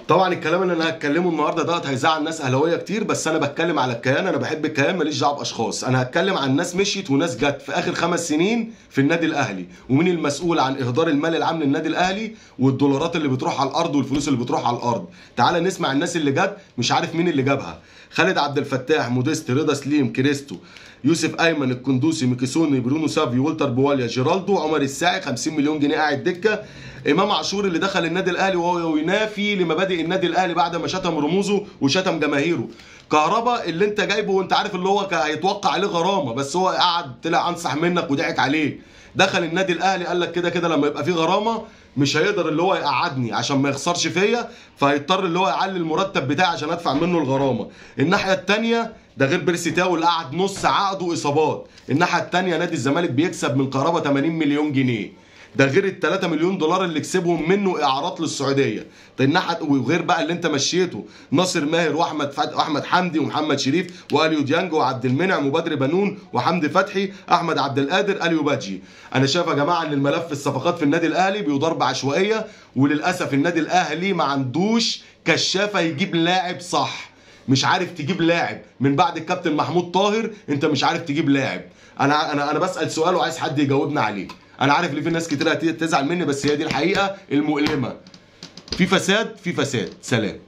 طبعا الكلام اللي انا هتكلمه النهارده دوت هيزعل ناس اهلاويه كتير، بس انا بتكلم على الكيان. انا بحب الكيان، ماليش دعوه باشخاص. انا هتكلم عن ناس مشيت وناس جت في اخر 5 سنين في النادي الاهلي، ومين المسؤول عن اهدار المال العام للنادي الاهلي والدولارات اللي بتروح على الارض والفلوس اللي بتروح على الارض. تعال نسمع الناس اللي جت، مش عارف مين اللي جابها. خالد عبد الفتاح، موديست، رضا سليم، كريستو، يوسف ايمن، القندوسي، ميكيسوني، برونو سافي، والتر بواليا، جيرالدو، عمر الساعي، 50 مليون جنيه قاعد دكه. امام عاشور اللي دخل النادي الاهلي وهو ينافي لمبادئ النادي الاهلي بعد ما شتم رموزه وشتم جماهيره. كهربا اللي انت جايبه وانت عارف اللي هو هيتوقع عليه غرامه، بس هو قعد طلع انصح منك وضحك عليك. دخل النادي الاهلي قال لك كده كده لما يبقى فيه غرامه مش هيقدر اللي هو يقعدني عشان ما يخسرش فيا، فهيضطر اللي هو يعلي المرتب بتاعي عشان ادفع منه الغرامه. الناحيه الثانيه ده غير بيرسي تاو اللي قعد نص عقده اصابات. الناحيه الثانيه نادي الزمالك بيكسب من كهربا 80 مليون جنيه، ده غير ال 3 مليون دولار اللي كسبهم منه اعارات للسعوديه. وغير بقى اللي انت مشيته ناصر ماهر واحمد حمدي ومحمد شريف واليو ديانج وعبد المنعم وبدر بنون وحمدي فتحي، احمد عبد القادر، اليو بادجي. انا شايف يا جماعه ان الملف الصفقات في النادي الاهلي بيدار بعشوائيه، وللاسف النادي الاهلي ما عندوش كشافه يجيب لاعب صح. مش عارف تجيب لاعب من بعد الكابتن محمود طاهر، انت مش عارف تجيب لاعب. انا بسال سؤال وعايز حد يجاوبنا عليه. انا عارف ان في ناس كتير هتزعل مني، بس هي دي الحقيقه المؤلمه. في فساد، في فساد. سلام.